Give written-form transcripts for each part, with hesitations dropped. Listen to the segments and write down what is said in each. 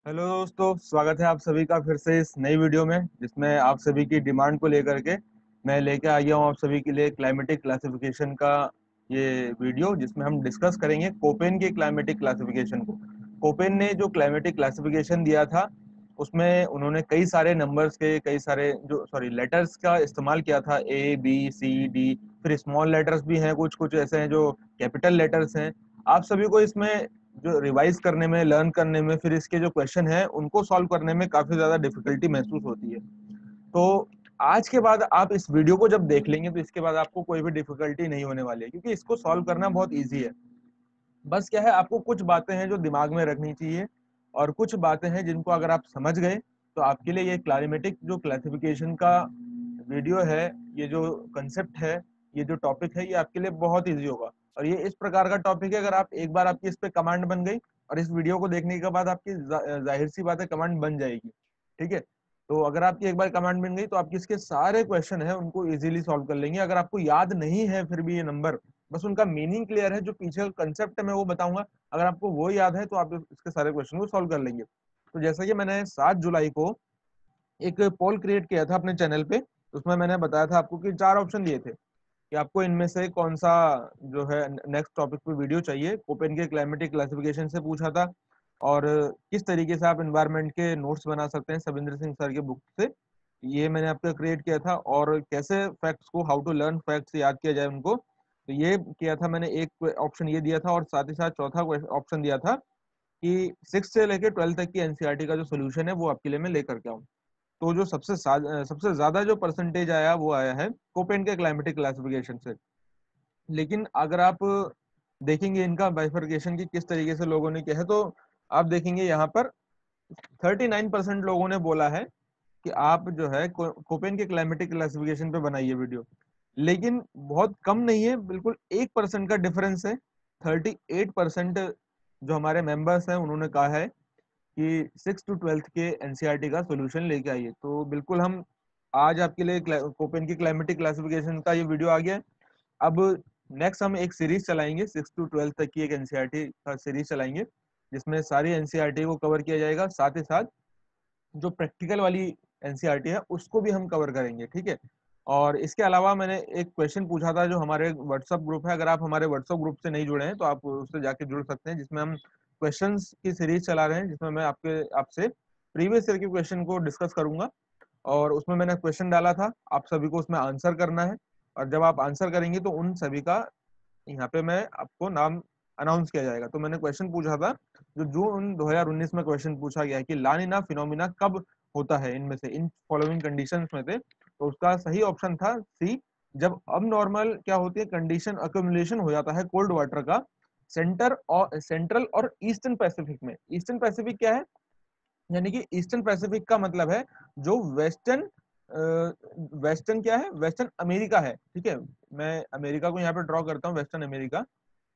Hello दोस्तों, स्वागत है आप सभी का फिर से इस नई वीडियो में, जिसमें आप सभी की डिमांड को लेकर के मैं लेके आ गया हूँ आप सभी के लिए क्लाइमेटिक क्लासिफिकेशन का ये वीडियो, जिसमें हम डिस्कस करेंगे कोपेन के क्लाइमेटिक क्लासिफिकेशन को। कोपेन ने जो क्लाइमेटिक क्लासिफिकेशन दिया था उसमें उन्होंने कई सारे नंबर्स के कई सारे लेटर्स का इस्तेमाल किया था, A B C D। फिर स्मॉल लेटर्स भी हैं, कुछ कुछ ऐसे हैं जो कैपिटल लेटर्स हैं। आप सभी को इसमें जो रिवाइज करने में, लर्न करने में, फिर इसके जो क्वेश्चन है उनको सॉल्व करने में काफी ज्यादा डिफिकल्टी महसूस होती है। तो आज के बाद आप इस वीडियो को जब देख लेंगे तो इसके बाद आपको कोई भी डिफिकल्टी नहीं होने वाली है, क्योंकि इसको सॉल्व करना बहुत ईजी है। बस क्या है, आपको कुछ बातें हैं जो दिमाग में रखनी चाहिए, और कुछ बातें हैं जिनको अगर आप समझ गए तो आपके लिए ये क्लाइमेटिक जो क्लासिफिकेशन का वीडियो है, ये जो कंसेप्ट है, ये जो टॉपिक है, ये आपके लिए बहुत इजी होगा। और ये इस प्रकार का टॉपिक है, अगर आप एक बार आपकी इस पे कमांड बन गई और इस वीडियो को देखने के बाद आपकी जाहिर सी बात है कमांड बन जाएगी। ठीक है, तो अगर आपकी एक बार कमांड बन गई तो आपके इसके सारे क्वेश्चन है उनको इजीली सॉल्व कर लेंगे। अगर आपको याद नहीं है फिर भी ये नंबर, बस उनका मीनिंग क्लियर है, जो पीछे का कंसेप्ट है मैं वो बताऊंगा, अगर आपको वो याद है तो आप इसके सारे क्वेश्चन को सॉल्व कर लेंगे। तो जैसा कि मैंने 7 जुलाई को एक पोल क्रिएट किया था अपने चैनल पे, उसमें मैंने बताया था आपको कि 4 ऑप्शन दिए थे कि आपको इनमें से कौन सा जो है नेक्स्ट टॉपिक पे वीडियो चाहिए। कोपेन के क्लाइमेटिक क्लासिफिकेशन से पूछा था, और किस तरीके से आप एनवायरनमेंट के नोट्स बना सकते हैं सविंद्र सिंह सर के बुक से, ये मैंने आपको क्रिएट किया था। और कैसे फैक्ट्स को, हाउ टू लर्न फैक्ट्स याद किया जाए उनको, तो ये किया था मैंने। एक ऑप्शन ये दिया था, और साथ ही साथ चौथा ऑप्शन दिया था कि 6 से लेकर 12 तक की एनसीईआरटी का जो सोल्यूशन है वो आपके लिए मैं लेकर के आऊँ। तो जो सबसे ज्यादा जो परसेंटेज आया वो आया है कोपेन के क्लाइमेटिक क्लासिफिकेशन से। लेकिन अगर आप देखेंगे इनका बाइफर्केशन की किस तरीके से लोगों ने किया है, तो आप देखेंगे यहाँ पर 39% लोगों ने बोला है कि आप जो है कोपेन के क्लाइमेटिक क्लासिफिकेशन पे बनाइए वीडियो। लेकिन बहुत कम नहीं है, बिल्कुल 1% का डिफरेंस है। 38% जो हमारे मेंबर्स हैं उन्होंने कहा है कि 6 to 12 के एनसीईआरटी का सॉल्यूशन लेके आइए। तो बिल्कुल हम आज आपके लिए कोपेन की क्लाइमेटिक क्लासिफिकेशन का ये वीडियो आ गया है। अब नेक्स्ट हम एक सीरीज चलाएंगे, 6 to 12 तक की एक एनसीईआरटी का सीरीज चलाएंगे, जिसमें सारी एनसीईआरटी को कवर किया जाएगा। साथ ही साथ जो प्रैक्टिकल वाली एनसीईआरटी है उसको भी हम कवर करेंगे। ठीक है, और इसके अलावा मैंने एक क्वेश्चन पूछा था जो हमारे व्हाट्सअप ग्रुप है, अगर आप हमारे व्हाट्सअप ग्रुप से नहीं जुड़े हैं तो आप उससे जाके जुड़ सकते हैं, जिसमें हम क्वेश्चंस की सीरीज चला रहे हैं, जिसमें मैं आपसे प्रीवियस ईयर के क्वेश्चन को डिस्कस करूंगा। और उसमें मैंने क्वेश्चन डाला था, आप सभी को उसमें आंसर करना है, और जब आप आंसर करेंगे तो उन सभी का यहाँ पे मैं आपको नाम अनाउंस किया जाएगा। तो मैंने क्वेश्चन पूछा था, जो जून 2019 में क्वेश्चन पूछा गया है कि लानिना फिनोमिना कब होता है इनमें से, इन फॉलोइंग कंडीशंस में से, तो उसका सही ऑप्शन था सी। जब अब नॉर्मल क्या होती है, कंडीशन अक्यूमुलेशन हो जाता है कोल्ड वाटर का सेंट्रल और ईस्टर्न पैसिफिक में। ईस्टर्न पैसिफिक क्या है, यानी कि ईस्टर्न पैसिफिक का मतलब है जो वेस्टर्न क्या है, वेस्टर्न अमेरिका है। ठीक है, मैं अमेरिका को यहाँ पे ड्रॉ करता हूँ, वेस्टर्न अमेरिका।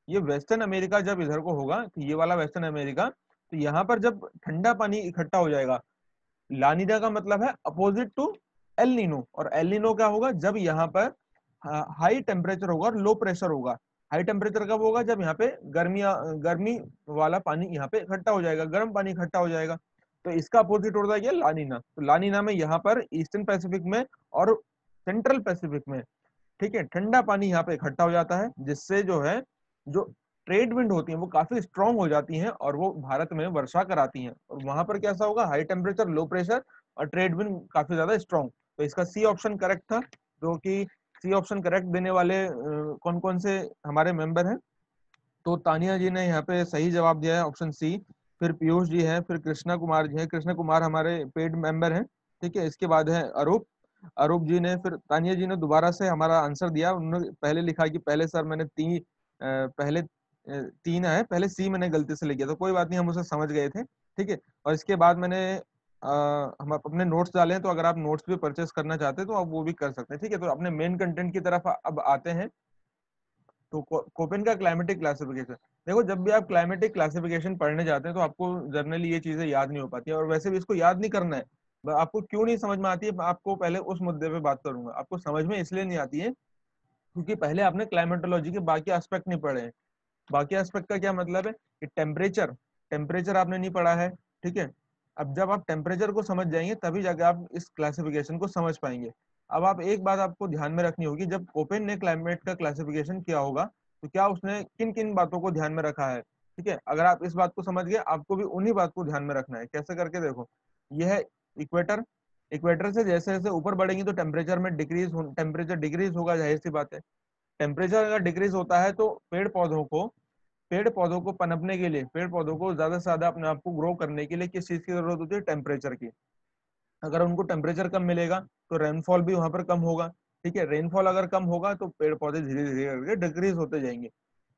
ये वेस्टर्न अमेरिका जब इधर को होगा, तो ये वाला वेस्टर्न अमेरिका, तो यहाँ पर जब ठंडा पानी इकट्ठा हो जाएगा, लानिना का मतलब है अपोजिट टू एल नीनो। और एल नीनो क्या होगा, जब यहाँ पर हाई टेम्परेचर होगा और लो प्रेशर होगा। हाई टेम्परेचर कब होगा, जब यहाँ पे गर्मी वाला पानी यहाँ पे इकट्ठा हो जाएगा, गर्म पानी इकट्ठा हो जाएगा। तो इसका अपोजिट होता है लानिना। तो लानिना में यहाँ पर ईस्टर्न पैसिफिक में और सेंट्रल पैसिफिक में, ठीक है, ठंडा पानी यहाँ पे इकट्ठा हो जाता है, जिससे जो है जो ट्रेड विंड होती है वो काफी स्ट्रांग हो जाती हैं, और वो भारत में वर्षा कराती हैं। और वहां पर कैसा होगा, हाई टेम्परेचर, लो प्रेशर, और ट्रेड विंड काफी ज्यादा स्ट्रांग। तो इसका सी ऑप्शन करेक्ट था, जो कि सी ऑप्शन करेक्ट देने वाले कौन कौन से हमारे मेंबर हैं, तो तानिया जी ने यहाँ पे सही जवाब दिया है, ऑप्शन सी। फिर पीयूष जी हैं, फिर कृष्णा कुमार जी हैं, कृष्णा कुमार हमारे पेड मेंबर हैं। ठीक है, इसके बाद है अरूप, अरूप जी ने, फिर तानिया जी ने दोबारा से हमारा आंसर दिया। उन्होंने पहले लिखा कि पहले सर मैंने पहले 3 है, पहले सी मैंने गलती से लिख दिया, तो कोई बात नहीं, हम उसे समझ गए थे। ठीक है, और इसके बाद मैंने हम अपने नोट्स डाले हैं, तो अगर आप नोट्स भी परचेस करना चाहते हैं तो आप वो भी कर सकते हैं। ठीक है, तो अपने मेन कंटेंट की तरफ अब आते हैं। तो कोपेन का क्लाइमेटिक क्लासिफिकेशन, देखो जब भी आप क्लाइमेटिक क्लासिफिकेशन पढ़ने जाते हैं तो आपको जनरली ये चीजें याद नहीं हो पाती है, और वैसे भी इसको याद नहीं करना है। आपको क्यों नहीं समझ में आती है, मैं आपको पहले उस मुद्दे पे बात करूंगा। आपको समझ में इसलिए नहीं आती है क्योंकि पहले आपने क्लाइमेटोलॉजी के बाकी एस्पेक्ट नहीं पढ़े हैं। बाकी एस्पेक्ट का क्या मतलब है कि टेम्परेचर, टेम्परेचर आपने नहीं पढ़ा है। ठीक है, अब जब आप टेम्परेचर को समझ जाएंगे तभी जाके आप इस क्लासिफिकेशन को समझ पाएंगे। अब आप एक बात आपको ध्यान में रखनी होगी, जब कोपेन ने क्लाइमेट का क्लासिफिकेशन किया होगा तो क्या उसने किन किन बातों को ध्यान में रखा है। ठीक है, अगर आप इस बात को समझ गए, आपको भी उन्हीं बात को ध्यान में रखना है। कैसे करके देखो, यह है इक्वेटर। इक्वेटर से जैसे जैसे ऊपर बढ़ेंगे तो टेम्परेचर डिक्रीज होगा, जाहिर सी बात है। टेम्परेचर अगर डिक्रीज होता है तो पेड़ पौधों को पनपने के लिए, पेड़ पौधों को ज्यादा से ज्यादा अपने आप को ग्रो करने के लिए किस चीज की जरूरत होती है? टेम्परेचर की। अगर उनको टेम्परेचर कम मिलेगा तो रेनफॉल भी वहां पर कम होगा। ठीक है, रेनफॉल अगर कम होगा तो पेड़ पौधे धीरे धीरे करके डिक्रीज होते जाएंगे।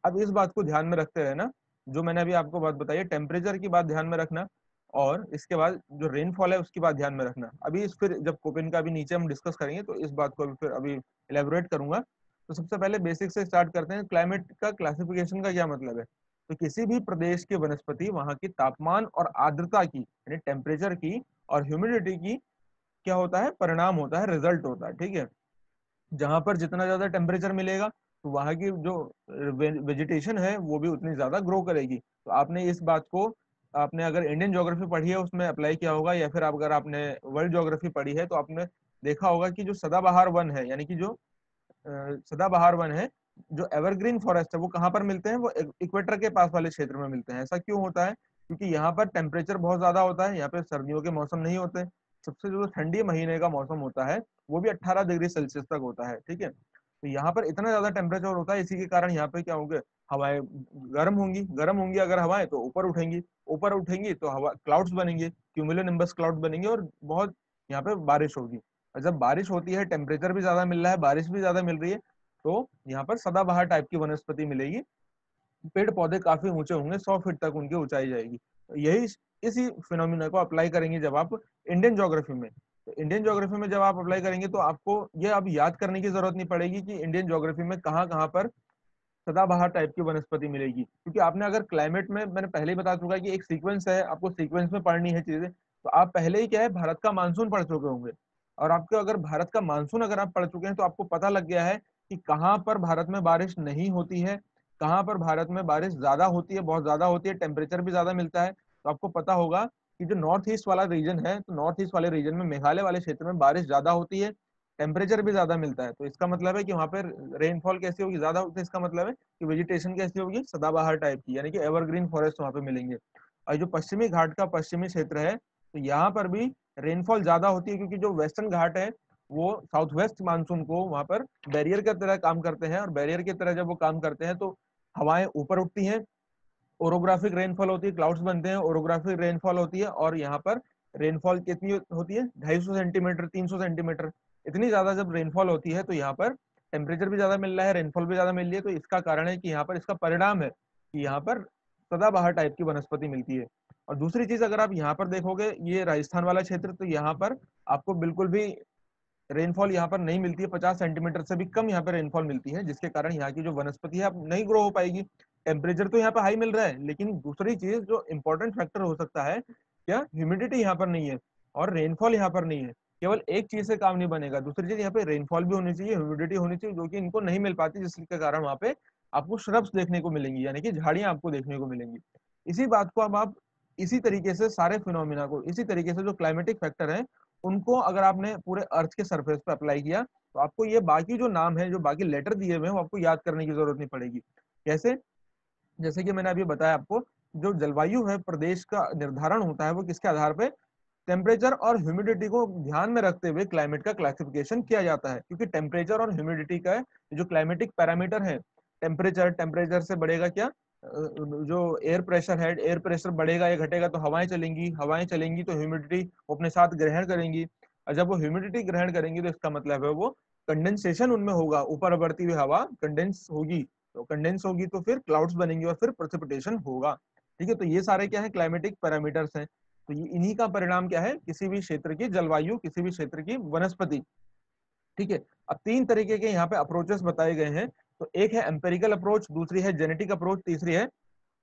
अब इस बात को ध्यान में रखते रहना, जो मैंने अभी आपको बात बताई है, टेम्परेचर की बात ध्यान में रखना, और इसके बाद जो रेनफॉल है उसकी बात ध्यान में रखना। अभी इस फिर जब कोपेन का अभी नीचे हम डिस्कस करेंगे तो इस बात को अभी फिर अभी इलेबोरेट करूंगा। तो सबसे पहले बेसिक से स्टार्ट करते हैं। क्लाइमेट का क्लासिफिकेशन का क्या मतलब है? तो किसी भी प्रदेश की वनस्पति वहां की तापमान और आर्द्रता की, यानी टेम्परेचर की और ह्यूमिडिटी की क्या होता है? परिणाम होता है, रिजल्ट होता है। ठीक है, जहां पर जितना ज्यादा टेम्परेचर मिलेगा तो वहां की जो वेजिटेशन है वो भी उतनी ज्यादा ग्रो करेगी। तो आपने इस बात को, आपने अगर इंडियन ज्योग्राफी पढ़ी है उसमें अप्लाई किया होगा, या फिर अगर आपने वर्ल्ड ज्योग्राफी पढ़ी है तो आपने देखा होगा कि जो सदाबहार वन है, यानी कि जो सदाबहार वन है, जो एवरग्रीन फॉरेस्ट है, वो कहाँ पर मिलते हैं? वो इक्वेटर के पास वाले क्षेत्र में मिलते हैं। ऐसा क्यों होता है? क्योंकि यहाँ पर टेम्परेचर बहुत ज्यादा होता है, यहाँ पे सर्दियों के मौसम नहीं होते। सबसे जो ठंडी महीने का मौसम होता है वो भी 18 डिग्री सेल्सियस तक होता है। ठीक है, तो यहाँ पर इतना ज्यादा टेम्परेचर होता है, इसी के कारण यहाँ पे क्या होंगे? हवाएं गर्म होंगी अगर हवाएं तो ऊपर उठेंगी तो हवा क्लाउड्स बनेंगे, क्यूमुलोनिम्बस क्लाउड बनेंगे, और बहुत यहाँ पे बारिश होगी। और जब बारिश होती है, टेम्परेचर भी ज्यादा मिल रहा है, बारिश भी ज्यादा मिल रही है, तो यहाँ पर सदाबहार टाइप की वनस्पति मिलेगी। पेड़ पौधे काफी ऊंचे होंगे, 100 फीट तक उनकी ऊंचाई जाएगी। तो यही इसी फिनोमिना को अप्लाई करेंगे जब आप इंडियन ज्योग्राफी में, तो इंडियन ज्योग्राफी में जब आप अप्लाई करेंगे तो आपको ये अब याद करने की जरूरत नहीं पड़ेगी कि इंडियन ज्योग्राफी में कहाँ कहाँ पर सदाबहार टाइप की वनस्पति मिलेगी। क्योंकि आपने अगर क्लाइमेट में, मैंने पहले ही बता चुका कि एक सीक्वेंस है, आपको सीक्वेंस में पढ़नी है चीजें। तो आप पहले ही क्या है, भारत का मानसून पढ़ चुके होंगे, और आपको अगर भारत का मानसून अगर आप पढ़ चुके हैं तो आपको पता लग गया है कि कहाँ पर भारत में बारिश नहीं होती है, कहाँ पर भारत में बारिश ज्यादा होती है, बहुत ज्यादा होती है, टेम्परेचर भी ज्यादा मिलता है। तो आपको पता होगा कि जो नॉर्थ ईस्ट वाला रीजन है, तो नॉर्थ ईस्ट वाले रीजन में, मेघालय वाले क्षेत्र में बारिश ज्यादा होती है, टेम्परेचर भी ज्यादा मिलता है। तो इसका मतलब है कि वहां पर रेनफॉल कैसी होगी? ज्यादा होती है। इसका मतलब है कि वेजिटेशन कैसी होगी? सदाबहार टाइप की, यानी कि एवरग्रीन फॉरेस्ट वहां पे मिलेंगे। और जो पश्चिमी घाट का पश्चिमी क्षेत्र है, तो यहाँ पर भी रेनफॉल ज्यादा होती है, क्योंकि जो वेस्टर्न घाट है वो साउथ वेस्ट मानसून को वहां पर बैरियर की तरह काम करते हैं, और बैरियर की तरह जब वो काम करते हैं तो हवाएं ऊपर उठती हैं, ओरोग्राफिक रेनफॉल होती है, क्लाउड्स बनते हैं, ओरोग्राफिक रेनफॉल होती है, और यहाँ पर रेनफॉल कितनी होती है? 250 सेंटीमीटर, 300 सेंटीमीटर। इतनी ज्यादा जब रेनफॉल होती है तो यहाँ पर टेम्परेचर भी ज्यादा मिल रहा है, रेनफॉल भी ज्यादा मिल रही है। तो इसका कारण है कि यहाँ पर, इसका परिणाम है कि यहाँ पर सदाबहार टाइप की वनस्पति मिलती है। और दूसरी चीज, अगर आप यहाँ पर देखोगे, ये राजस्थान वाला क्षेत्र, तो यहाँ पर आपको बिल्कुल भी रेनफॉल यहाँ पर नहीं मिलती है, 50 सेंटीमीटर से भी कम यहाँ पर रेनफॉल मिलती है, जिसके कारण यहाँ की जो वनस्पति है अब नहीं ग्रो हो पाएगी। टेम्परेचर तो यहाँ पे हाई मिल रहा है, लेकिन दूसरी चीज जो इंपॉर्टेंट फैक्टर हो सकता है, क्या? ह्यूमिडिटी यहाँ पर नहीं है और रेनफॉल यहाँ पर नहीं है। केवल एक चीज से काम नहीं बनेगा, दूसरी चीज यहाँ पे रेनफॉल भी होनी चाहिए, ह्यूमिडिटी होनी चाहिए, जो कि इनको नहीं मिल पाती, जिसके कारण वहाँ पे आपको श्रब्स देखने को मिलेंगी, यानी कि झाड़ियां आपको देखने को मिलेंगी। इसी बात को अब आप इसी तरीके से सारे फिनोमिना को, इसी तरीके से जो क्लाइमेटिक फैक्टर है उनको अगर आपने पूरे अर्थ के सरफेस पे अप्लाई किया तो आपको ये बाकी जो नाम है, जो बाकी लेटर दिए हुए हैं, वो आपको याद करने की जरूरत नहीं पड़ेगी। कैसे? जैसे कि मैंने अभी बताया आपको, जो जलवायु है प्रदेश का निर्धारण होता है वो किसके आधार पे? टेम्परेचर और ह्यूमिडिटी को ध्यान में रखते हुए क्लाइमेट का क्लासिफिकेशन किया जाता है। क्योंकि टेम्परेचर और ह्यूमिडिटी का जो क्लाइमेटिक पैरामीटर है, टेम्परेचर से बढ़ेगा क्या? जो एयर प्रेशर है, एयर प्रेशर बढ़ेगा या घटेगा तो हवाएं चलेंगी तो ह्यूमिडिटी वो अपने साथ ग्रहण करेंगी, और जब वो ह्यूमिडिटी ग्रहण करेंगी तो इसका मतलब है वो कंडेंसेशन उनमें होगा, ऊपर बढ़ती हुई हवा कंडेंस होगी, तो कंडेंस होगी तो फिर क्लाउड्स बनेंगे और फिर प्रेसिपिटेशन होगा। ठीक है, तो ये सारे क्या है? क्लाइमेटिक पैरामीटर्स हैं। तो ये इन्हीं का परिणाम क्या है? किसी भी क्षेत्र की जलवायु, किसी भी क्षेत्र की वनस्पति। ठीक है, अब तीन तरीके के यहाँ पे अप्रोचेस बताए गए हैं। तो एक है एम्पेरिकल अप्रोच, दूसरी है जेनेटिक अप्रोच, तीसरी है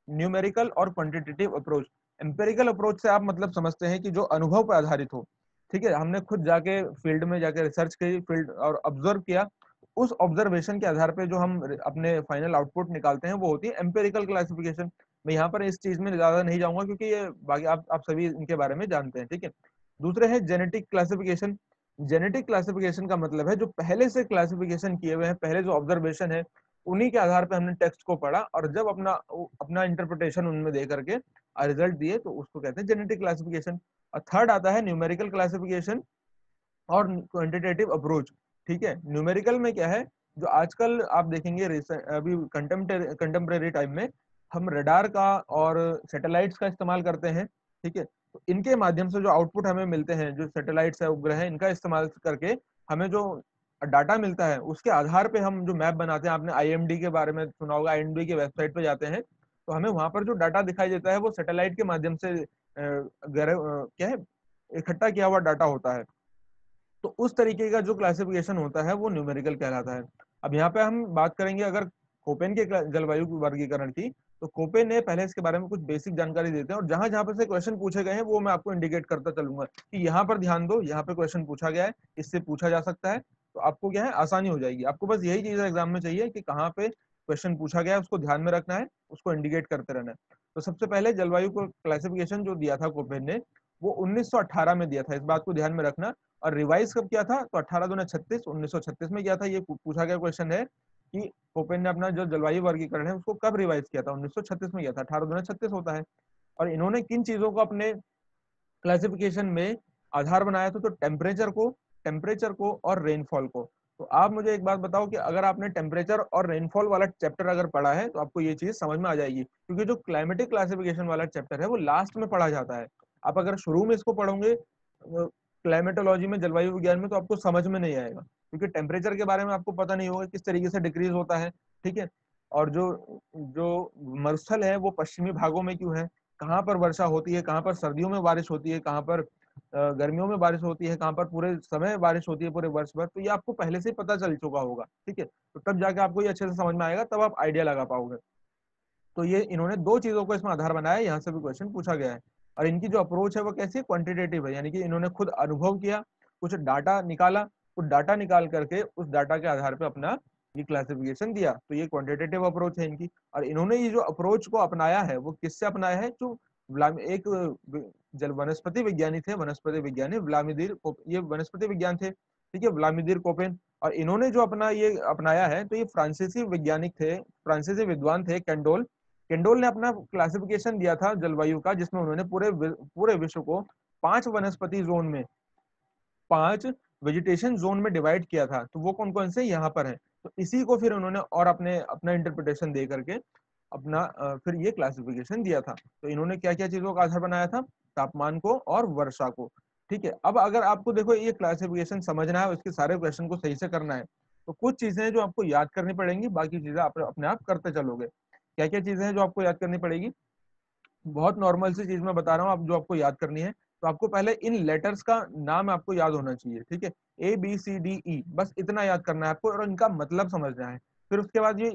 न्यूमेरिकल और क्वांटिटेटिव अप्रोच। एम्पेरिकल अप्रोच से आप मतलब समझते हैं कि जो अनुभव पर आधारित हो। ठीक है, हमने खुद जाके फील्ड में जाके रिसर्च की, फील्ड और ऑब्जर्व किया, उस ऑब्जर्वेशन के आधार पे जो हम अपने फाइनल आउटपुट निकालते हैं वो होती है एम्पेरिकल क्लासिफिकेशन। मैं यहाँ पर इस चीज में ज्यादा नहीं जाऊंगा क्योंकि ये बाकी आप सभी इनके बारे में जानते हैं, ठीक है। दूसरे है जेनेटिक क्लासिफिकेशन। जेनेटिक क्लासिफिकेशन का मतलब है जो पहले से क्लासिफिकेशन किए हुए हैं, पहले जो ऑब्जर्वेशन है उन्हीं के आधार पर हमने टेक्स्ट को पढ़ा और जब अपना अपना इंटरप्रिटेशन उनमें दे करके रिजल्ट दिए तो उसको कहते हैं जेनेटिक क्लासिफिकेशन। और थर्ड आता है न्यूमेरिकल क्लासिफिकेशन और क्वांटिटेटिव अप्रोच। ठीक है, न्यूमेरिकल में क्या है, जो आजकल आप देखेंगे अभी कंटेम्प्रेरी टाइम में हम रडार का और सैटेलाइट्स का इस्तेमाल करते हैं, ठीक है। तो इनके माध्यम से जो आउटपुट हमें मिलते हैं, जो सैटेलाइट्स है, उपग्रह है, इनका इस्तेमाल करके हमें जो डाटा मिलता है उसके आधार पे हम जो मैप बनाते हैं, आपने आईएमडी के बारे में सुना होगा, आईएमडी की वेबसाइट पे जाते हैं तो हमें वहां पर जो डाटा दिखाई देता है वो सैटेलाइट के माध्यम से क्या है, इकट्ठा किया हुआ डाटा होता है। तो उस तरीके का जो क्लासिफिकेशन होता है वो न्यूमेरिकल कहलाता है। अब यहाँ पे हम बात करेंगे अगर कोपेन के जलवायु वर्गीकरण की, तो कोपेन ने पहले इसके बारे में कुछ बेसिक जानकारी देते हैं और जहां जहां पर से क्वेश्चन पूछे गए हैं वो मैं आपको इंडिकेट करता चलूंगा कि यहाँ पर ध्यान दो, यहाँ पे क्वेश्चन पूछा गया है, इससे पूछा जा सकता है। तो आपको क्या है, आसानी हो जाएगी। आपको बस यही चीज एग्जाम में चाहिए कि कहाँ पे क्वेश्चन पूछा गया है उसको ध्यान में रखना है, उसको इंडिकेट करते रहना है। तो सबसे पहले जलवायु को क्लासिफिकेशन जो दिया था कोपेन ने वो 1918 में दिया था, इस बात को ध्यान में रखना। और रिवाइज कब किया था, तो 18×36 1936 में किया था। ये पूछा गया क्वेश्चन है कि कोपेन ने अपना जो जलवायु वर्गीकरण है उसको कब रिवाइज किया था, 1936 में किया था, 18×36 होता है। और इन्होंने किन चीजों को अपने क्लासिफिकेशन में आधार बनाया था, तो टेम्परेचर को और रेनफॉल को। तो आप मुझे एक बात बताओ कि अगर आपने टेम्परेचर और रेनफॉल वाला चैप्टर अगर पढ़ा है तो आपको ये चीज समझ में आ जाएगी, क्योंकि जो क्लाइमेटिक क्लासिफिकेशन वाला चैप्टर है वो लास्ट में पढ़ा जाता है। आप अगर शुरू में इसको पढ़ोगे क्लाइमेटोलॉजी में, जलवायु विज्ञान में, तो आपको समझ में नहीं आएगा, क्योंकि टेम्परेचर के बारे में आपको पता नहीं होगा किस तरीके से डिक्रीज होता है, ठीक है। और जो जो मरुस्थल है वो पश्चिमी भागों में क्यों है, कहाँ पर वर्षा होती है, कहाँ पर सर्दियों में बारिश होती है, कहाँ पर गर्मियों में बारिश होती है, कहाँ पर पूरे समय बारिश होती है पूरे वर्ष भर, तो ये आपको पहले से ही पता चल चुका होगा, ठीक है। तो तब जाके आपको ये अच्छे से समझ में आएगा, तब आप आइडिया लगा पाओगे। तो ये इन्होंने दो चीजों को इसमें आधार बनाया, यहाँ से भी क्वेश्चन पूछा गया है। और इनकी जो अप्रोच है वो कैसी है, क्वांटिटेटिव है, यानी कि इन्होंने खुद अनुभव किया, कुछ डाटा निकाला, कुछ डाटा निकाल करके उस डाटा के आधार पर अपना ये क्लासिफिकेशन दिया। तो ये क्वांटिटेटिव अप्रोच है इनकी। और इन्होंने ये जो अप्रोच को अपनाया है वो किससे अपनाया है, जो एक जल वनस्पति विज्ञानी थे, वनस्पति विज्ञानी व्लादिमीर, ये वनस्पति विज्ञान थे, ठीक है, व्लादिमीर कोपेन। और इन्होंने जो अपना ये अपनाया है, तो ये फ्रांसीसी वैज्ञानिक थे, फ्रांसीसी विद्वान थे, कैंडोल। कैंडोल ने अपना क्लासिफिकेशन दिया था जलवायु का, जिसमें उन्होंने पूरे विश्व को 5 वनस्पति जोन में, 5 वेजिटेशन जोन में डिवाइड किया था। तो वो कौन कौन से यहाँ पर है, तो इसी को फिर उन्होंने और अपने अपना इंटरप्रिटेशन दे करके अपना फिर ये क्लासिफिकेशन दिया था। तो इन्होंने क्या क्या चीजों का आधार बनाया था, तापमान को और वर्षा को, ठीक है। अब अगर आपको देखो ये क्लासिफिकेशन समझना है, उसके सारे क्वेश्चन को सही से करना है, तो कुछ चीजें हैं जो आपको याद करनी पड़ेंगी, बाकी चीजें आप अपने आप करते चलोगे। क्या क्या चीजें हैं जो आपको याद करनी पड़ेगी, बहुत नॉर्मल सी चीज मैं बता रहा हूँ आप, जो आपको याद करनी है। तो आपको पहले इन लेटर्स का नाम आपको याद होना चाहिए, ठीक है, ABCDE, बस इतना याद करना है आपको और इनका मतलब समझना है। फिर उसके बाद ये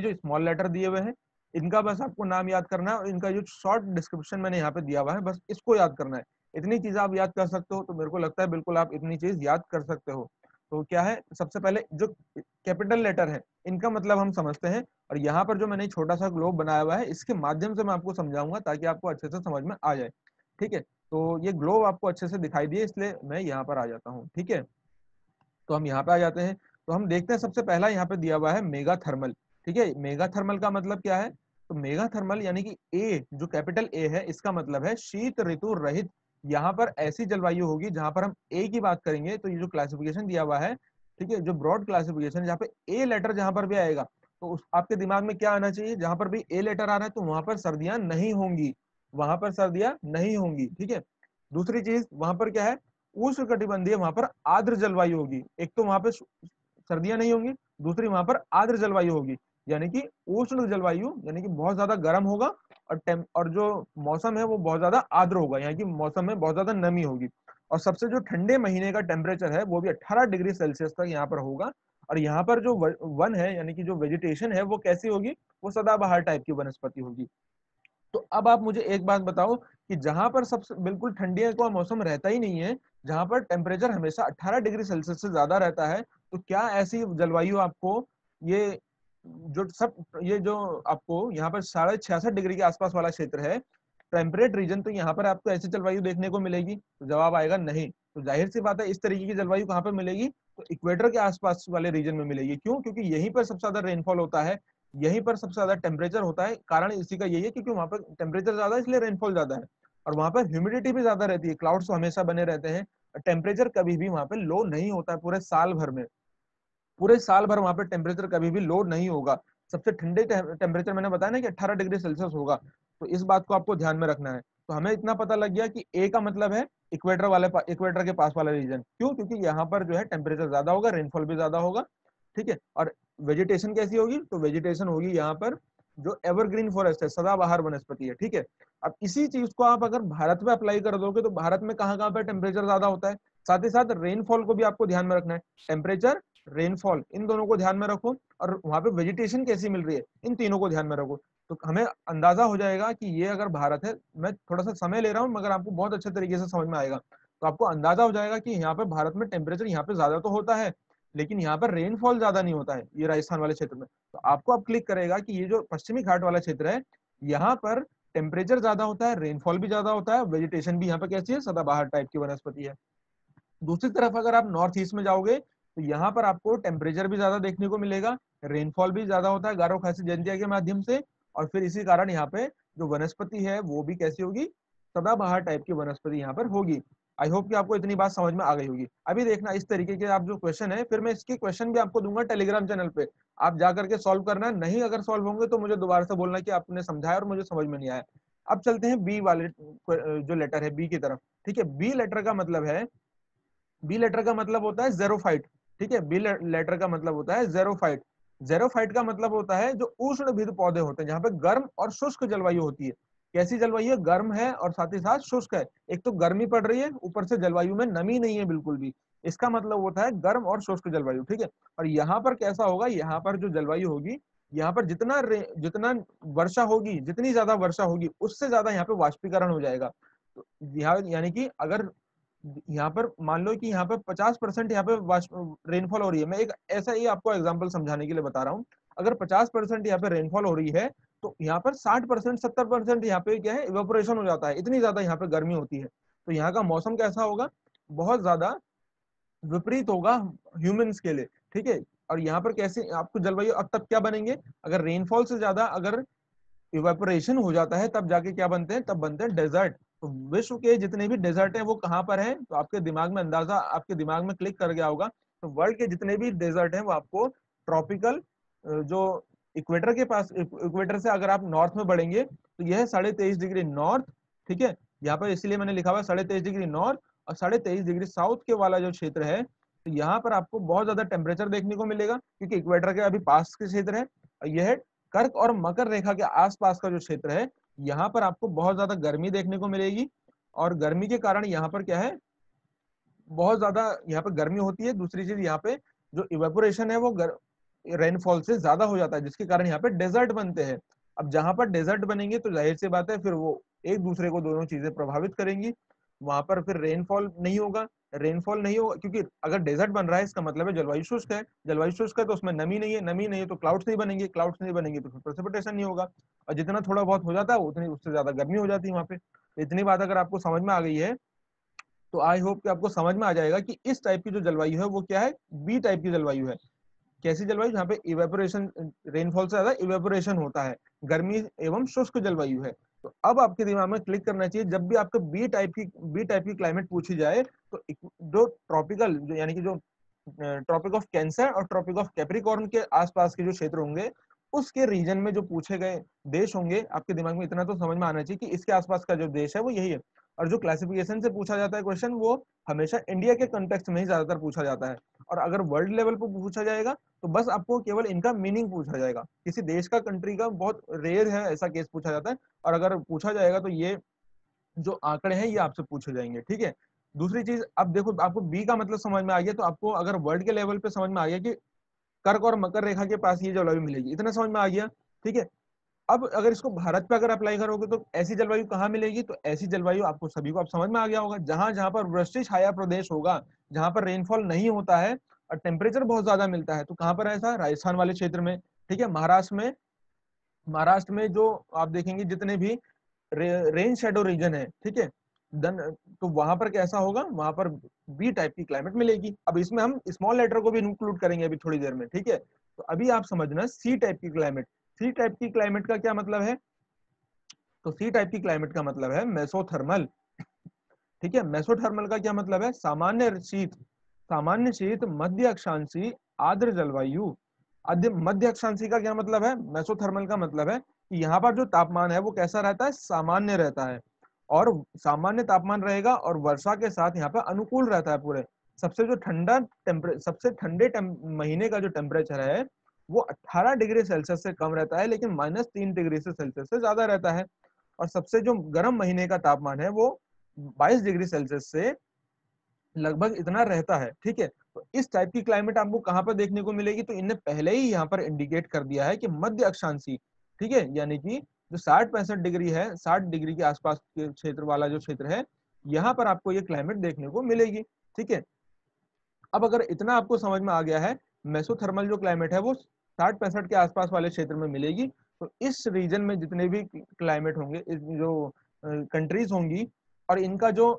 जो स्मॉल लेटर दिए हुए हैं, इनका बस आपको नाम याद करना है और इनका जो शॉर्ट डिस्क्रिप्शन मैंने यहाँ पे दिया हुआ है बस इसको याद करना है। इतनी चीज आप याद कर सकते हो, तो मेरे को लगता है बिल्कुल आप इतनी चीज याद कर सकते हो। तो क्या है, सबसे पहले जो कैपिटल लेटर है इनका मतलब हम समझते हैं, और यहाँ पर जो मैंने छोटा सा ग्लोब बनाया हुआ है इसके माध्यम से मैं आपको समझाऊंगा ताकि आपको अच्छे से समझ में आ जाए, ठीक है। तो ये ग्लोब आपको अच्छे से दिखाई दिए इसलिए मैं यहाँ पर आ जाता हूँ, ठीक है। तो हम यहाँ पे आ जाते हैं, तो हम देखते हैं सबसे पहला यहाँ पे दिया हुआ है मेगा थर्मल, ठीक है। मेगा थर्मल का मतलब क्या है, तो मेगा थर्मल यानी कि ए, जो कैपिटल ए है, इसका मतलब है शीत ऋतु रहित। यहाँ पर ऐसी जलवायु होगी जहां पर हम ए की बात करेंगे, तो ये जो क्लासिफिकेशन दिया हुआ है, ठीक है, जो ब्रॉड क्लासिफिकेशन, जहाँ पे ए लेटर जहां पर भी आएगा, तो उस आपके दिमाग में क्या आना चाहिए, जहां पर भी ए लेटर आ रहा है तो वहां पर सर्दियां नहीं होंगी, वहां पर सर्दियां नहीं होंगी, ठीक है। दूसरी चीज वहां पर क्या है, उष्ण कटिबंधीय, वहां पर आर्द्र जलवायु होगी। एक तो वहां पे सर्दियां नहीं होंगी, दूसरी वहां पर आर्द्र जलवायु होगी, यानी कि उष्ण जलवायु यानी कि बहुत ज्यादा गर्म होगा, और जो मौसम है वो बहुत ज्यादा आर्द्र होगा, यहाँ की मौसम में बहुत ज्यादा नमी होगी। और सबसे जो ठंडे महीने का टेम्परेचर है वो भी 18 डिग्री सेल्सियस तक यहाँ पर होगा। और यहाँ पर जो वन है यानी कि जो वेजिटेशन है वो कैसी होगी, वो सदाबहार टाइप की वनस्पति होगी। तो अब आप मुझे एक बात बताओ कि जहां पर सबसे बिल्कुल ठंडी का मौसम रहता ही नहीं है, जहां पर टेम्परेचर हमेशा 18 डिग्री सेल्सियस से ज्यादा रहता है, तो क्या ऐसी जलवायु आपको ये जो सब ये जो आपको यहाँ पर 66.5 डिग्री के आसपास वाला क्षेत्र है टेम्परेट रीजन, तो यहाँ पर आपको ऐसी जलवायु देखने को मिलेगी? तो जवाब आएगा नहीं। तो जाहिर सी बात है इस तरीके की जलवायु कहाँ पर मिलेगी? तो इक्वेटर के आसपास वाले रीजन में मिलेगी। क्यों? क्योंकि यहीं पर सबसे ज्यादा रेनफॉल होता है, यहीं पर सबसे ज्यादा टेम्परेचर होता है। कारण इसी का यही है क्योंकि वहां पर टेम्परेचर ज्यादा है इसलिए रेनफॉल ज्यादा है, और वहां पर ह्यूमिडिटी भी ज्यादा रहती है, क्लाउड्स हमेशा बने रहते हैं। टेम्परेचर कभी भी वहां पर लो नहीं होता है पूरे साल भर में, पूरे साल भर वहां पे टेम्परेचर कभी भी लो नहीं होगा। सबसे ठंडे टेम्परेचर मैंने बताया ना कि 18 डिग्री सेल्सियस होगा, तो इस बात को आपको ध्यान में रखना है। तो हमें इतना पता लग गया कि ए का मतलब है इक्वेटर के पास वाला रीजन। क्यों? क्योंकि यहाँ पर जो है टेम्परेचर ज्यादा होगा, रेनफॉल भी ज्यादा होगा, ठीक है। और वेजिटेशन कैसी होगी? तो वेजिटेशन होगी यहाँ पर जो एवरग्रीन फॉरेस्ट है, सदाबहार वनस्पति है, ठीक है। अब इसी चीज को आप अगर भारत में अप्लाई कर दोगे तो भारत में कहाँ कहाँ पे टेम्परेचर ज्यादा होता है, साथ ही साथ रेनफॉल को भी आपको ध्यान में रखना है। टेम्परेचर, रेनफॉल, इन दोनों को ध्यान में रखो, और वहां पे वेजिटेशन कैसी मिल रही है, इन तीनों को ध्यान में रखो। तो हमें अंदाजा हो जाएगा कि ये अगर भारत है, मैं थोड़ा सा समय ले रहा हूँ मगर आपको बहुत अच्छे तरीके से समझ में आएगा। तो आपको अंदाजा हो जाएगा कि यहाँ पे भारत में टेम्परेचर यहाँ पे ज्यादा तो होता है, लेकिन यहाँ पर रेनफॉल ज्यादा नहीं होता है, ये राजस्थान वाले क्षेत्र में। तो आपको अब क्लिक करेगा कि ये जो पश्चिमी घाट वाला क्षेत्र है, यहाँ पर टेम्परेचर ज्यादा होता है, रेनफॉल भी ज्यादा होता है, वेजिटेशन भी यहाँ पे कैसी है, सदाबहार टाइप की वनस्पति है। दूसरी तरफ अगर आप नॉर्थ ईस्ट में जाओगे तो यहाँ पर आपको टेम्परेचर भी ज्यादा देखने को मिलेगा, रेनफॉल भी ज्यादा होता है गारो खासी जनजाति के माध्यम से, और फिर इसी कारण यहाँ पे जो वनस्पति है वो भी कैसी होगी, सदाबहार टाइप की वनस्पति यहाँ पर होगी। आई होप कि आपको इतनी बात समझ में आ गई होगी। अभी देखना इस तरीके के आप जो क्वेश्चन है, फिर मैं इसके क्वेश्चन भी आपको दूंगा टेलीग्राम चैनल पे, आप जा करके सॉल्व करना। नहीं अगर सॉल्व होंगे तो मुझे दोबारा से बोलना कि आपने समझाया और मुझे समझ में नहीं आया। अब चलते हैं बी वाले जो लेटर है बी की तरफ, ठीक है। बी लेटर का मतलब है, बी लेटर का मतलब होता है जेरोफाइट, ठीक है। बी लेटर का मतलब होता है जेरोफाइट। जेरोफाइट का मतलब होता है जो उष्णभीत पौधे होते हैं, जहां पे गर्म और शुष्क जलवायु होती है। कैसी जलवायु है? गर्म है और साथ ही साथ शुष्क है। एक तो गर्मी पड़ रही है, ऊपर से जलवायु में नमी नहीं है बिल्कुल भी, इसका मतलब होता है गर्म और शुष्क जलवायु, ठीक है। और यहाँ पर कैसा होगा? यहाँ पर जो जलवायु होगी, यहाँ पर जितना वर्षा होगी, जितनी ज्यादा वर्षा होगी उससे ज्यादा यहाँ पे वाष्पीकरण हो जाएगा। तो यहाँ यानी कि अगर यहाँ पर मान लो कि यहाँ पे 50% यहाँ पे रेनफॉल हो रही है, मैं एक ऐसा ही आपको एग्जांपल समझाने के लिए बता रहा हूँ। अगर 50% यहाँ पे रेनफॉल हो रही है तो यहाँ पर 60% 70% यहाँ पे क्या है, इवेपोरेशन हो जाता है, इतनी ज्यादा यहाँ पे गर्मी होती है। तो यहाँ का मौसम कैसा होगा? बहुत ज्यादा विपरीत होगा ह्यूमंस के लिए, ठीक है। और यहाँ पर कैसे आपको जलवायु, अब तब क्या बनेंगे? अगर रेनफॉल से ज्यादा अगर इवेपोरेशन हो जाता है तब जाके क्या बनते हैं? तब बनते हैं डेजर्ट। तो विश्व के जितने भी डेजर्ट हैं वो कहाँ पर हैं? तो आपके दिमाग में अंदाजा, आपके दिमाग में क्लिक कर गया होगा। तो वर्ल्ड के जितने भी डेजर्ट हैं वो आपको ट्रॉपिकल, जो इक्वेटर के पास, इक्वेटर से अगर आप नॉर्थ में बढ़ेंगे तो यह है 23.5 डिग्री नॉर्थ, ठीक है। यहाँ पर इसलिए मैंने लिखा हुआ 23.5 डिग्री नॉर्थ और 23.5 डिग्री साउथ के वाला जो क्षेत्र है, तो यहाँ पर आपको बहुत ज्यादा टेम्परेचर देखने को मिलेगा क्योंकि इक्वेटर के अभी पास के क्षेत्र है। और यह कर्क और मकर रेखा के आसपास का जो क्षेत्र है, यहाँ पर आपको बहुत ज्यादा गर्मी देखने को मिलेगी। और गर्मी के कारण यहाँ पर क्या है, बहुत ज्यादा यहाँ पे गर्मी होती है। दूसरी चीज यहाँ पे जो इवेपोरेशन है वो रेनफॉल से ज्यादा हो जाता है, जिसके कारण यहाँ पे डेजर्ट बनते हैं। अब जहां पर डेजर्ट बनेंगे तो जाहिर सी बात है फिर वो एक दूसरे को, दोनों चीजें प्रभावित करेंगी। वहां पर फिर रेनफॉल नहीं होगा, रेनफॉल नहीं होगा क्योंकि अगर डेजर्ट बन रहा है इसका मतलब है जलवायु शुष्क है, जलवायु शुष्क है तो उसमें नमी नहीं है, नमी नहीं है तो क्लाउड्स नहीं बनेंगे, क्लाउड्स नहीं बनेंगे तो फिर प्रेसिपिटेशन नहीं होगा। और जितना थोड़ा बहुत हो जाता है उतनी उससे ज्यादा गर्मी हो जाती है वहां पे। इतनी बात अगर आपको समझ में आ गई है तो आई होप कि आपको समझ में आ जाएगा कि इस टाइप की जो जलवायु है वो क्या है, बी टाइप की जलवायु है। कैसी जलवायु? जहाँ पे इवेपोरेशन, रेनफॉल से ज्यादा इवेपोरेशन होता है, गर्मी एवं शुष्क जलवायु है। तो अब आपके दिमाग में क्लिक करना चाहिए, जब भी आपको बी टाइप की क्लाइमेट पूछी जाए तो जो ट्रॉपिकल, जो यानी कि जो ट्रॉपिक ऑफ कैंसर और ट्रॉपिक ऑफ कैप्रिकॉर्न के आसपास के जो क्षेत्र होंगे उसके रीजन में जो पूछे गए देश होंगे, आपके दिमाग में इतना तो समझ में आना चाहिए कि इसके आसपास का जो देश है वो यही है। और जो क्लासिफिकेशन से पूछा जाता है क्वेश्चन, वो हमेशा इंडिया के कंटेक्स्ट में ही ज्यादातर पूछा जाता है। और अगर वर्ल्ड लेवल पर पूछा जाएगा तो बस आपको केवल इनका मीनिंग पूछा जाएगा, किसी देश का, कंट्री का बहुत रेयर है ऐसा केस पूछा जाता है। और अगर पूछा जाएगा तो ये जो आंकड़े हैं ये आपसे पूछे जाएंगे, ठीक है। दूसरी चीज, अब देखो आपको बी का मतलब समझ में आ गया, तो आपको अगर वर्ल्ड के लेवल पे समझ में आ गया कि कर्क और मकर रेखा के पास ये जलवायु मिलेगी, इतना समझ में आ गया, ठीक है। अब अगर इसको भारत पे अगर अप्लाई करोगे तो ऐसी जलवायु कहाँ मिलेगी? तो ऐसी जलवायु आपको सभी को आप समझ में आ गया होगा, जहां जहां पर वृष्टि छाया प्रदेश होगा, जहां पर रेनफॉल नहीं होता है और टेम्परेचर बहुत ज्यादा मिलता है, तो कहां पर है ऐसा? राजस्थान वाले क्षेत्र में। ठीक है। महाराष्ट्र में जो आप देखेंगे जितने भी रेन शेडो रीजन है, ठीक है, देन तो वहां पर कैसा होगा, वहां पर बी टाइप की क्लाइमेट मिलेगी। अब इसमें हम स्मॉल लेटर को भी इंक्लूड करेंगे अभी थोड़ी देर में, ठीक है। तो अभी आप समझना सी टाइप की क्लाइमेट। सी टाइप की क्लाइमेट का क्या मतलब है, तो सी टाइप की क्लाइमेट का मतलब है मेसोथर्मल। ठीक है, मेसोथर्मल का क्या मतलब है, सामान्य शीत मध्य अक्षांशी आर्द्र जलवायु। मध्य अक्षांशी का क्या मतलब है, मेसोथर्मल का मतलब है कि यहाँ पर जो तापमान है वो कैसा रहता है, सामान्य रहता है, और सामान्य तापमान रहेगा और वर्षा के साथ यहाँ पे अनुकूल रहता है पूरे। सबसे ठंडे महीने का जो टेम्परेचर है वो 18 डिग्री सेल्सियस से कम रहता है, लेकिन -3 डिग्री से सेल्सियस से ज्यादा रहता है। और सबसे जो गर्म महीने का तापमान है वो 22 डिग्री सेल्सियस से लगभग इतना रहता है। ठीक है, तो इस टाइप की क्लाइमेट आपको कहां पर देखने को मिलेगी, तो इनने पहले ही यहाँ पर इंडिकेट कर दिया है कि मध्य अक्षांशी, ठीक है, यानी कि जो 60-65 डिग्री है, 60 डिग्री के आसपास के क्षेत्र वाला जो क्षेत्र है, यहाँ पर आपको ये क्लाइमेट देखने को मिलेगी। ठीक है, अब अगर इतना आपको समझ में आ गया है, मेसोथर्मल जो क्लाइमेट है वो 60-65 के आसपास वाले क्षेत्र में मिलेगी। तो इस रीजन में जितने भी क्लाइमेट होंगे, जो कंट्रीज होंगी, और इनका जो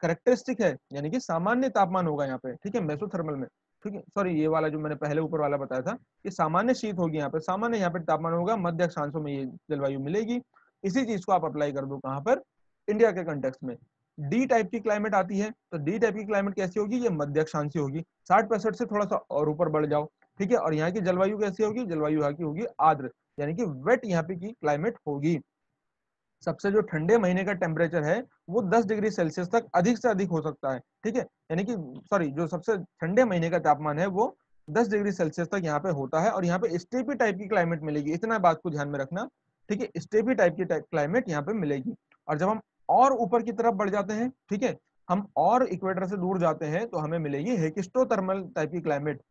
करेक्टरिस्टिक है, यानी कि सामान्य तापमान होगा यहाँ पे, ठीक है, मेसोथर्मल में। ठीक है, सॉरी, ये वाला जो मैंने पहले ऊपर वाला बताया था, कि सामान्य शीत होगी यहाँ पे, सामान्य यहाँ पे तापमान होगा, मध्य अक्षांशों में ये जलवायु मिलेगी। इसी चीज को आप अप्लाई कर दो कहाँ पर, इंडिया के कंटेक्स्ट में। डी टाइप की क्लाइमेट आती है, तो डी टाइप की क्लाइमेट कैसी होगी, ये मध्य अक्षांशीय होगी। 60-65 से थोड़ा सा और ऊपर बढ़ जाओ, ठीक है, और यहाँ की जलवायु कैसी होगी, जलवायु यहाँ की होगी आर्द्र, यानी कि वेट यहाँ पे की क्लाइमेट होगी। सबसे जो ठंडे महीने का टेम्परेचर है वो 10 डिग्री सेल्सियस तक अधिक से अधिक हो सकता है। ठीक है, यानी कि सॉरी, जो सबसे ठंडे महीने का तापमान है वो 10 डिग्री सेल्सियस तक यहाँ पे होता है, और यहाँ पे स्टेपी टाइप की क्लाइमेट मिलेगी, इतना बात को ध्यान में रखना। ठीक है, स्टेपी टाइप की क्लाइमेट यहाँ पे मिलेगी। और जब हम और ऊपर की तरफ बढ़ जाते हैं, ठीक है, हम और इक्वेटर से दूर जाते हैं, तो हमें मिलेगी हेकिस्टोथर्मल टाइप की क्लाइमेट।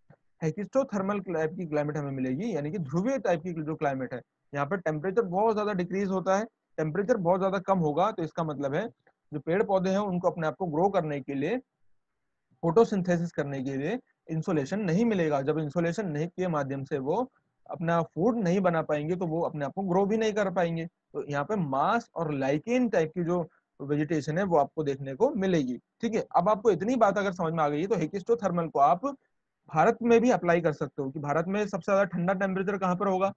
हेकिस्टोथर्मल टाइप की क्लाइमेट हमें मिलेगी, यानी कि ध्रुवीय टाइप की जो क्लाइमेट है, यहाँ पर टेम्परेचर बहुत ज्यादा डिक्रीज होता है, टेम्परेचर बहुत ज्यादा कम होगा, तो इसका मतलब है जो पेड़ पौधे हैं उनको अपने आप को ग्रो करने के लिए, फोटोसिंथेसिस करने के लिए इंसोलेशन नहीं मिलेगा। जब इंसोलेशन नहीं के माध्यम से वो अपना फूड नहीं बना पाएंगे, तो वो अपने आप को ग्रो भी नहीं कर पाएंगे। तो यहाँ पे मास और लाइकेन टाइप की जो वेजिटेशन है वो आपको देखने को मिलेगी। ठीक है, अब आपको इतनी बात अगर समझ में आ गई है, तो हेकिस्टोथर्मल को आप भारत में भी अप्लाई कर सकते हो, कि भारत में सबसे ज्यादा ठंडा टेम्परेचर कहाँ पर होगा,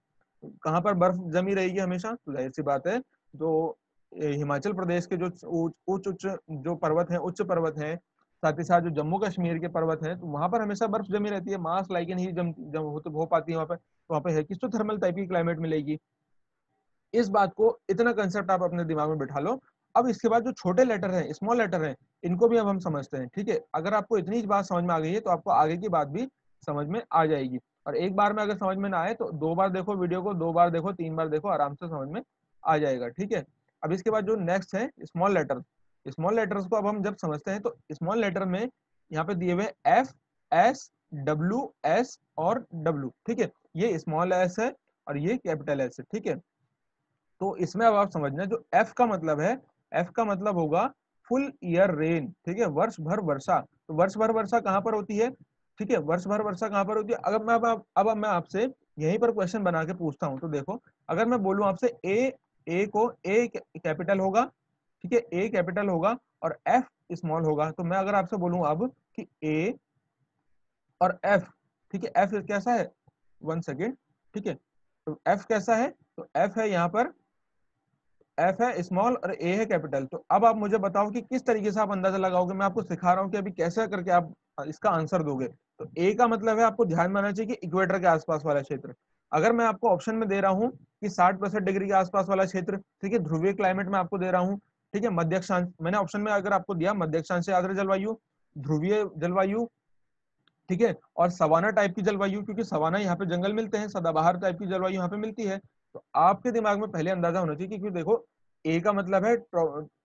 कहाँ पर बर्फ जमी रहेगी हमेशा, तो जाहिर सी बात है जो हिमाचल प्रदेश के जो उच्च उच्च जो पर्वत हैं, उच्च पर्वत हैं, साथ ही साथ जो जम्मू कश्मीर के पर्वत हैं, तो वहां पर हमेशा बर्फ जमी रहती है, मास लाइकेन ही जम जम हो पाती है वहां पर, तो वहां पर हेकिस्टोथर्मल टाइप की क्लाइमेट मिलेगी। इस बात को, इतना कंसेप्ट आप अपने दिमाग में बिठा लो। अब इसके बाद जो छोटे लेटर हैं, स्मॉल लेटर हैं, इनको भी अब हम समझते हैं। ठीक है, अगर आपको इतनी बात समझ में आ गई है, तो आपको आगे की बात भी समझ में आ जाएगी। और एक बार में अगर समझ में ना आए, तो 2 बार देखो वीडियो को, 2 बार देखो, 3 बार देखो, आराम से समझ में आ जाएगा। ठीक है, अब इसके बाद जो नेक्स्ट है स्मॉल लेटर। स्मॉल लेटर्स को अब हम जब समझते हैं, तो स्मॉल लेटर में यहाँ पे दिए हुए एफ, एस, डब्ल्यू, एस और डब्ल्यू। ठीक है, ये स्मॉल एस है और ये कैपिटल एस है। ठीक है, तो इसमें अब आप समझना, जो एफ का मतलब है, एफ का मतलब होगा फुल ईयर रेन। ठीक है, वर्ष भर वर्षा। तो वर्ष भर वर्षा कहाँ पर होती है, ठीक है, वर्ष भर वर्षा कहाँ पर होती है। अगर मैं अब मैं आपसे यहीं पर क्वेश्चन बना के पूछता हूँ, तो देखो, अगर मैं बोलूँ आपसे ए कैपिटल होगा, ठीक है, ए कैपिटल होगा और एफ स्मॉल होगा, तो मैं अगर आपसे बोलूँ अब कि ए और एफ, ठीक है, एफ कैसा है, 1 सेकेंड, ठीक है, तो एफ कैसा है, तो एफ है यहाँ पर, एफ है स्मॉल और ए है कैपिटल। तो अब आप मुझे बताओ कि किस तरीके से आप अंदाजा लगाओगे, मैं आपको सिखा रहा हूँ कि अभी कैसे करके आप इसका आंसर दोगे। तो ए का मतलब है, आपको ध्यान में आना चाहिए कि इक्वेटर के आसपास वाला क्षेत्र। अगर मैं आपको ऑप्शन में दे रहा हूँ कि 60-65 डिग्री के आसपास वाला क्षेत्र, ठीक है, ध्रुवीय क्लाइमेट में आपको दे रहा हूँ, ठीक है, मध्य अक्षांश मैंने ऑप्शन में अगर आपको दिया, मध्य अक्षांश से आर्द्र जलवायु, ध्रुवीय जलवायु, ठीक है, और सवाना टाइप की जलवायु, क्योंकि सवाना यहाँ पे जंगल मिलते हैं, सदाबहार टाइप की जलवायु यहाँ पे मिलती है। तो आपके दिमाग में पहले अंदाजा होना चाहिए, क्योंकि देखो, ए का मतलब है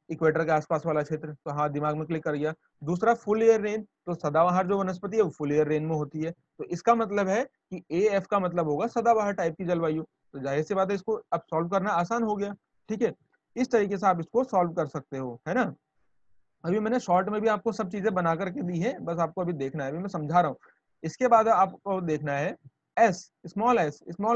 इक्वेटर के आसपास वाला क्षेत्र, तो हाँ, दिमाग में क्लिक कर गया। दूसरा फुल ईयर रेन, तो सदाबहार जो वनस्पति है वो फुल ईयर रेन में होती है, तो इसका मतलब है कि ए एफ का मतलब होगा सदाबहार टाइप की जलवायु। तो जाहिर सी बात है, इसको अब सॉल्व करना आसान हो गया। ठीक है, इस तरीके से आप इसको सॉल्व कर सकते हो, है ना। अभी मैंने शॉर्ट में भी आपको सब चीजें बना करके दी है, बस आपको अभी देखना है, अभी मैं समझा रहा हूँ। इसके बाद आपको देखना है एस, स्मॉल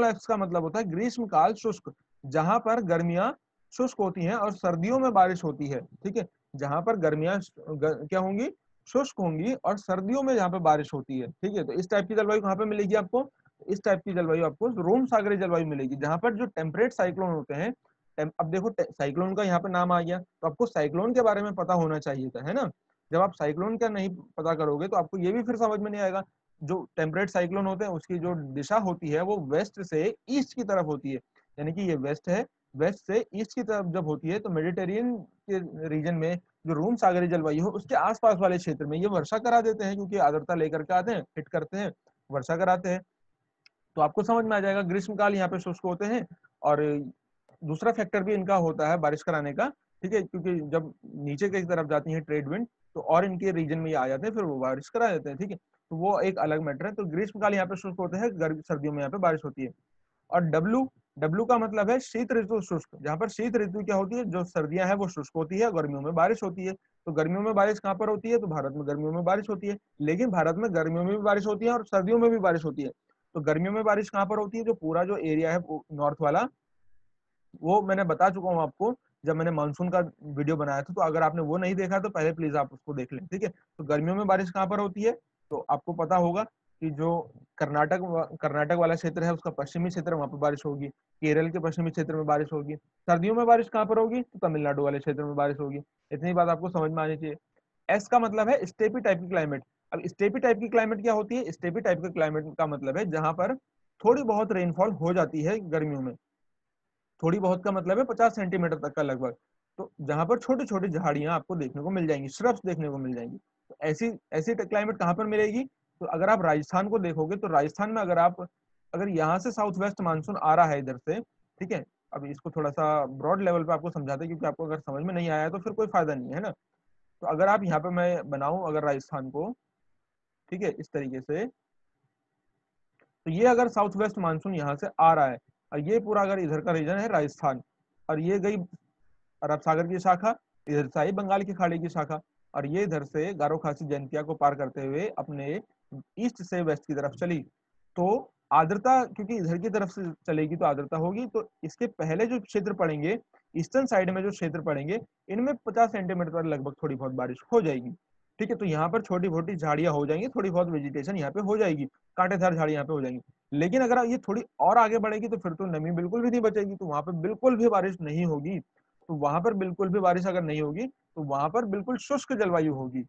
एस का मतलब होता है ग्रीष्मकाल शुष्क, जहां पर गर्मियां शुष्क होती हैं और सर्दियों में बारिश होती है। ठीक है, जहां पर गर्मियां क्या होंगी, शुष्क होंगी, और सर्दियों में जहाँ पे बारिश होती है। ठीक है, तो इस टाइप की जलवायु कहाँ पे मिलेगी आपको, इस टाइप की जलवायु आपको रोम सागरीय जलवायु मिलेगी, जहां पर जो टेम्परेट साइक्लोन होते हैं। अब देखो साइक्लोन का यहाँ पे नाम आ गया, तो आपको साइक्लोन के बारे में पता होना चाहिए था, है ना। जब आप साइक्लोन का नहीं पता करोगे तो आपको ये भी फिर समझ में नहीं आएगा। जो टेम्परेट साइक्लोन होते हैं उसकी जो दिशा होती है वो वेस्ट से ईस्ट की तरफ होती है, यानी कि ये वेस्ट है, वेस्ट से ईस्ट की तरफ जब होती है तो मेडिटेरियन के रीजन में जो रोम सागरीय जलवायु है उसके आसपास वाले क्षेत्र में ये वर्षा करा देते हैं, क्योंकि आर्द्रता लेकर के आते हैं, हिट करते हैं, वर्षा कराते हैं। तो आपको समझ में आ जाएगा ग्रीष्मकाल यहाँ पे शुष्क होते हैं। और दूसरा फैक्टर भी इनका होता है बारिश कराने का। ठीक है, क्योंकि जब नीचे की तरफ जाती है ट्रेड विंड तो और इनके रीजन में ये आ जाते हैं, फिर वो बारिश करा देते हैं। ठीक है, तो वो एक अलग मैटर है। तो ग्रीष्मकाल यहाँ पे शुष्क होते हैं, सर्दियों में यहाँ पे बारिश होती है। और डब्लू, डब्लू का मतलब है शीत ऋतु शुष्क, जहाँ पर शीत ऋतु क्या होती है, जो सर्दियां हैं वो शुष्क होती है, गर्मियों में बारिश होती है। तो गर्मियों में बारिश कहाँ पर होती है, तो भारत में गर्मियों में बारिश होती है। लेकिन भारत में गर्मियों में भी बारिश होती है और सर्दियों में भी बारिश होती है। तो गर्मियों में बारिश कहाँ पर होती है, जो पूरा जो एरिया है नॉर्थ वाला, वो मैंने बता चुका हूँ आपको जब मैंने मानसून का वीडियो बनाया था। तो अगर आपने वो नहीं देखा तो पहले प्लीज आप उसको देख लें। ठीक है, तो गर्मियों में बारिश कहाँ पर होती है, तो आपको पता होगा कि जो कर्नाटक वाला क्षेत्र है उसका पश्चिमी क्षेत्र, वहां पर बारिश होगी। केरल के पश्चिमी क्षेत्र में बारिश होगी। सर्दियों में बारिश कहाँ पर होगी, तो तमिलनाडु वाले क्षेत्र में बारिश होगी। इतनी बात आपको समझ में आनी चाहिए। एस का मतलब है स्टेपी टाइप की क्लाइमेट। अब स्टेपी टाइप की क्लाइमेट क्या होती है, स्टेपी टाइप का क्लाइमेट का मतलब है जहां पर थोड़ी बहुत रेनफॉल हो जाती है गर्मियों में। थोड़ी बहुत का मतलब है 50 सेंटीमीटर तक का लगभग। तो जहां पर छोटी छोटी झाड़ियां आपको देखने को मिल जाएंगी, श्रब्स देखने को मिल जाएंगी। तो ऐसी ऐसी क्लाइमेट कहाँ पर मिलेगी, तो अगर आप राजस्थान को देखोगे तो राजस्थान में अगर यहाँ से साउथ वेस्ट मानसून आ रहा है इधर से। ठीक है, अब इसको थोड़ा सा ब्रॉड लेवल पे आपको समझाते हैं, क्योंकि आपको अगर समझ में नहीं आया तो फिर कोई फायदा नहीं है ना। तो अगर आप यहाँ पे मैं बनाऊं अगर राजस्थान को, ठीक है, इस तरीके से, तो ये अगर साउथ वेस्ट मानसून यहाँ से आ रहा है और ये पूरा अगर इधर का रीजन है राजस्थान, और ये गई अरब सागर की शाखा, इधर से आई बंगाल की खाड़ी की शाखा, और ये इधर से गारो खासी जयंतिया को पार करते हुए अपने ईस्ट से वेस्ट की तरफ चली। तो आर्द्रता क्योंकि इधर की तरफ से चलेगी तो आर्द्रता होगी, तो इसके पहले जो क्षेत्र पड़ेंगे, ईस्टर्न साइड में जो क्षेत्र पड़ेंगे, इनमें 50 सेंटीमीटर लगभग थोड़ी बहुत बारिश हो जाएगी। ठीक है, तो यहाँ पर छोटी छोटी झाड़ियां हो जाएंगी, थोड़ी बहुत वेजिटेशन यहाँ पे हो जाएगी, कांटेदार झाड़ी यहाँ पे हो जाएंगी। लेकिन अगर ये थोड़ी और आगे बढ़ेगी तो फिर तो नमी बिल्कुल भी नहीं बचेगी, तो वहां पर बिल्कुल भी बारिश नहीं होगी। तो वहां पर बिल्कुल भी बारिश अगर नहीं होगी तो वहां पर बिल्कुल शुष्क जलवायु होगी।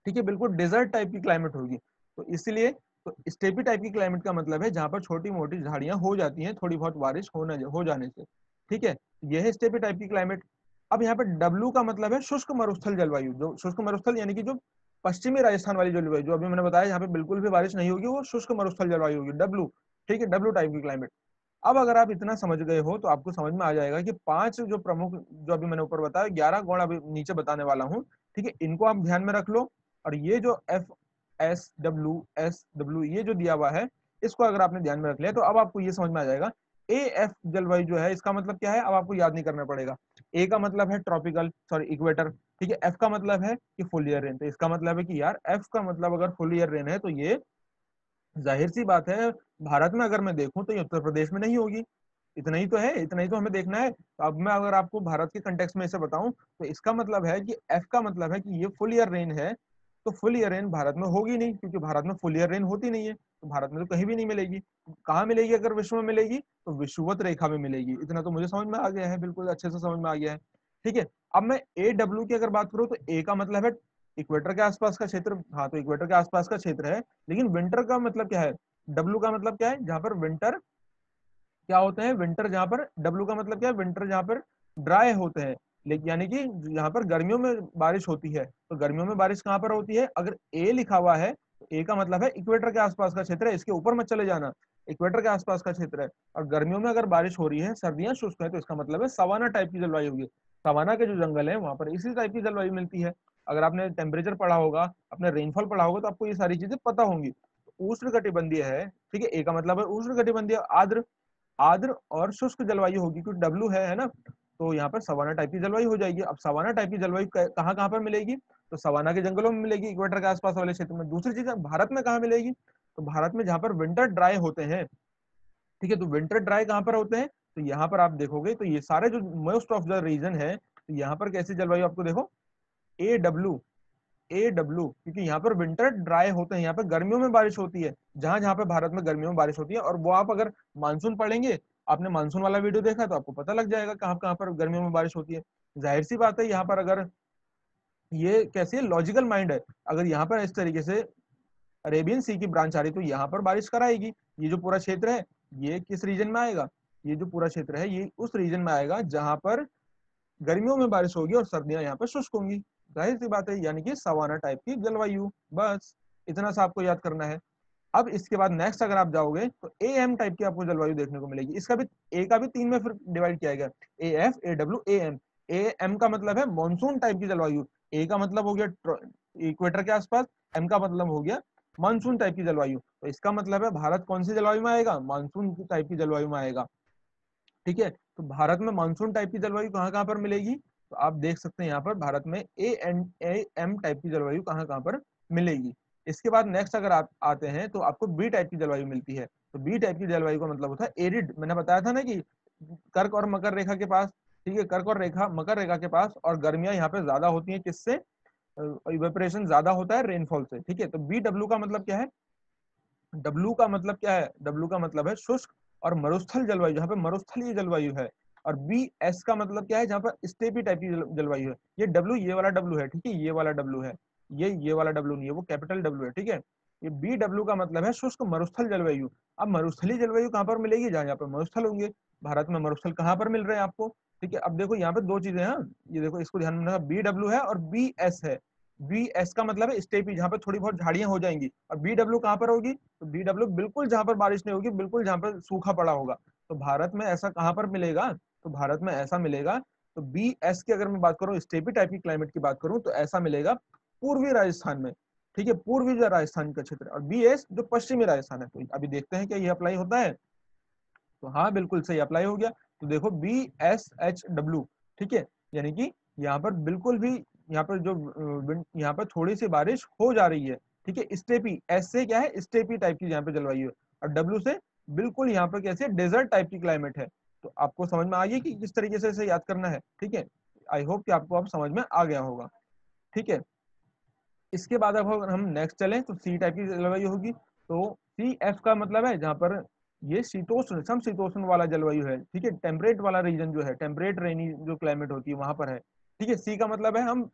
ठीक है, बिल्कुल डेजर्ट टाइप की क्लाइमेट होगी। तो इसलिए तो स्टेपी टाइप की क्लाइमेट का मतलब है जहां पर छोटी मोटी झाड़ियां हो जाती हैं थोड़ी बहुत बारिश हो जाने से। ठीक है, यह है स्टेपी टाइप की क्लाइमेट। अब यहाँ पर डब्लू का मतलब है शुष्क मरुस्थल जलवायु। जो शुष्क मरुस्थल यानी कि जो पश्चिमी राजस्थान वाली जलवायु, जो अभी मैंने बताया यहाँ पे बिल्कुल भी बारिश नहीं होगी, वो शुष्क मरुस्थल जलवायु होगी, डब्लू। ठीक है, डब्लू टाइप की क्लाइमेट। अब अगर आप इतना समझ गए हो तो आपको समझ में आ जाएगा कि 5 जो प्रमुख, जो अभी मैंने ऊपर बताया, 11 गुण अभी नीचे बताने वाला हूँ। ठीक है, इनको आप ध्यान में रख लो। और ये जो एस डब्ल्यू ये जो दिया हुआ है, इसको अगर आपने ध्यान में रख लिया तो अब आपको ये समझ में आ जाएगा। ए एफ जलवायु जो है इसका मतलब क्या है, अब आपको याद नहीं करना पड़ेगा। ए का मतलब है ट्रॉपिकल, सॉरी इक्वेटर। ठीक है, एफ का मतलब है कि फुल ईयर रेन। तो इसका मतलब है कि यार एफ का मतलब अगर फुल ईयर रेन है तो ये जाहिर सी बात है भारत में अगर मैं देखूं तो ये उत्तर प्रदेश में नहीं होगी। इतना ही तो है, इतना ही तो हमें देखना है। तो अब मैं अगर आपको भारत के कंटेक्स्ट में इसे बताऊं तो इसका मतलब है कि एफ का मतलब है कि ये फुल ईयर रेन है। तो फुल ईयर रेन भारत में होगी नहीं, क्योंकि भारत में फुल ईयर रेन होती नहीं है, तो भारत में तो कहीं भी नहीं मिलेगी। कहाँ मिलेगी, अगर विश्व में मिलेगी तो विषुवत रेखा में मिलेगी। इतना तो मुझे समझ में आ गया है, बिल्कुल अच्छे से समझ में आ गया है। ठीक है, अब मैं ए डब्ल्यू की अगर बात करूं तो ए का मतलब है इक्वेटर के आसपास का क्षेत्र। हाँ, तो इक्वेटर के आसपास का क्षेत्र है। लेकिन विंटर का मतलब क्या है, डब्ल्यू का मतलब क्या है, जहां पर विंटर क्या होते हैं, विंटर जहां पर, डब्ल्यू का मतलब क्या है, विंटर जहां पर ड्राई होते हैं। लेकिन यानी कि यहाँ पर गर्मियों में बारिश होती है। तो गर्मियों में बारिश कहाँ पर होती है, अगर ए लिखा हुआ है तो ए का मतलब है इक्वेटर के आसपास का क्षेत्र है, इसके ऊपर मत चले जाना, इक्वेटर के आसपास का क्षेत्र है। और गर्मियों में अगर बारिश हो रही है, सर्दियां शुष्क है, तो इसका मतलब है सवाना टाइप की जलवायु होगी। सवाना के जो जंगल है वहां पर इसी टाइप की जलवायु मिलती है। अगर आपने टेम्परेचर पढ़ा होगा, अपने रेनफॉल पढ़ा होगा, तो आपको ये सारी चीजें पता होंगी। उष्ण कटिबंधीय है। ठीक है, ए का मतलब है उष्ण कटिबंधीय आर्द्र, आर्द्र और शुष्क जलवायु होगी, क्योंकि डब्ल्यू है ना। तो यहाँ पर सवाना टाइप की जलवायु हो जाएगी। अब सवाना टाइप की जलवायु कहाँ कहाँ पर मिलेगी, तो सवाना के जंगलों में मिलेगी, इक्वेटर के आसपास वाले क्षेत्र में। दूसरी चीज भारत में कहाँ मिलेगी, तो भारत में जहाँ पर विंटर ड्राई होते हैं, ठीक है, तो विंटर ड्राई कहाँ पर होते हैं, तो यहाँ पर आप देखोगे तो ये सारे जो मोस्ट ऑफ द रीजन है, तो यहाँ पर कैसी जलवायु आपको देखो, ए डब्ल्यू, क्योंकि यहाँ पर विंटर ड्राई होते हैं, यहाँ पर गर्मियों में बारिश होती है, जहां जहां पे भारत में गर्मियों में बारिश होती है। और वो आप अगर मानसून पढ़ेंगे, आपने मानसून वाला वीडियो देखा तो आपको पता लग जाएगा कहाँ कहाँ पर गर्मियों में बारिश होती है। जाहिर सी बात है, यहाँ पर अगर ये कैसी है, लॉजिकल माइंड है, अगर यहाँ पर इस तरीके से अरेबियन सी की ब्रांच आ रही तो यहाँ पर बारिश कराएगी। ये जो पूरा क्षेत्र है ये किस रीजन में आएगा, ये जो पूरा क्षेत्र है ये उस रीजन में आएगा जहां पर गर्मियों में बारिश होगी और सर्दियां यहाँ पर शुष्क होंगी। जाहिर सी बात है, यानी कि सवाना टाइप की जलवायु। बस इतना सा आपको याद करना है। अब इसके बाद नेक्स्ट अगर आप जाओगे तो ए एम टाइप की आपको जलवायु देखने को मिलेगी। इसका भी ए का भी तीन में फिर डिवाइड किया गया, A F, A W, A M. A M का मतलब है मॉनसून टाइप की जलवायु, ए का मतलब हो गया इक्वेटर के आसपास, एम का मतलब हो गया मानसून टाइप की जलवायु। तो इसका मतलब है भारत कौन सी जलवायु में आएगा, मानसून टाइप की जलवायु में आएगा। ठीक है, तो भारत में मानसून टाइप की जलवायु कहाँ कहाँ पर मिलेगी, तो आप देख सकते हैं यहाँ पर भारत में ए एम टाइप की जलवायु कहाँ कहाँ पर मिलेगी। इसके बाद नेक्स्ट अगर आप आते हैं तो आपको बी टाइप की जलवायु मिलती है। तो बी टाइप की जलवायु का मतलब होता है एरिड। मैंने बताया था ना कि कर्क और मकर रेखा के पास, ठीक है, कर्क और रेखा मकर रेखा के पास, और गर्मियां यहाँ पे ज्यादा होती हैं किससे, इवेपोरेशन ज्यादा होता है रेनफॉल से। ठीक है, तो बी डब्ल्यू का मतलब क्या है, डब्लू का मतलब क्या है, डब्लू का मतलब है शुष्क और मरुस्थल जलवायु, जहाँ पे मरुस्थलीय जलवायु है। और बी एस का मतलब क्या है, जहाँ पर स्टेपी टाइप की जलवायु है। ये डब्लू, ये वाला डब्लू है, ठीक है, ये वाला डब्लू है, ये वाला डब्लू नहीं है, वो कैपिटल डब्लू है। ठीक है, ये बी डब्लू का मतलब है शुष्क मरुस्थल जलवायु। अब मरुस्थलीय जलवायु कहाँ पर मिलेगी, जहाँ यहाँ पर मरुस्थल होंगे। भारत में मरुस्थल कहाँ पर मिल रहे हैं आपको, ठीक है। अब देखो यहाँ पे दो चीजें हैं, ये देखो इसको ध्यान में रखना, बी डब्ल्यू है और बी एस है। बी एस का मतलब है स्टेपी, जहाँ पर थोड़ी बहुत झाड़ियां हो जाएंगी। और बी डब्ल्यू कहाँ पर होगी, तो बी डब्ल्यू बिल्कुल जहां पर बारिश नहीं होगी, बिल्कुल जहां पर सूखा पड़ा होगा। तो भारत में ऐसा कहां पर मिलेगा, तो भारत में ऐसा मिलेगा, तो बी एस की अगर मैं बात करूं, स्टेपी टाइप की क्लाइमेट की बात करूं, तो ऐसा मिलेगा पूर्वी राजस्थान में। ठीक है, पूर्वी जो राजस्थान का क्षेत्र है, और बी एस जो पश्चिमी राजस्थान है। तो अभी देखते हैं क्या ये अप्लाई होता है, तो हाँ बिल्कुल सही अप्लाई हो गया। तो देखो बी एस एच डब्ल्यू, ठीक है, यानी कि यहाँ पर बिल्कुल भी, यहाँ पर जो यहाँ पर थोड़ी सी बारिश हो जा रही है। ठीक है, स्टेपी, एस से क्या है, स्टेपी टाइप की यहाँ पे जलवायु है, और डब्ल्यू से बिल्कुल यहाँ पर कैसे डेजर्ट टाइप की क्लाइमेट है। तो आपको समझ में आ गई कि किस तरीके से इसे याद करना है। ठीक है, आई होप कि आपको अब समझ में आ गया होगा। ठीक है, इसके बाद अब अगर हम नेक्स्ट चलें तो सी टाइप की जलवायु होगी। तो सी एफ का मतलब है जहाँ पर ये शीतोष्ण, सम शीतोष्ण वाला जलवायु है। ठीक है, टेम्परेट वाला रीजन जो है, टेम्परेट रेनी जो क्लाइमेट होती है वहां पर है। ठीक है, सी का मतलब है हम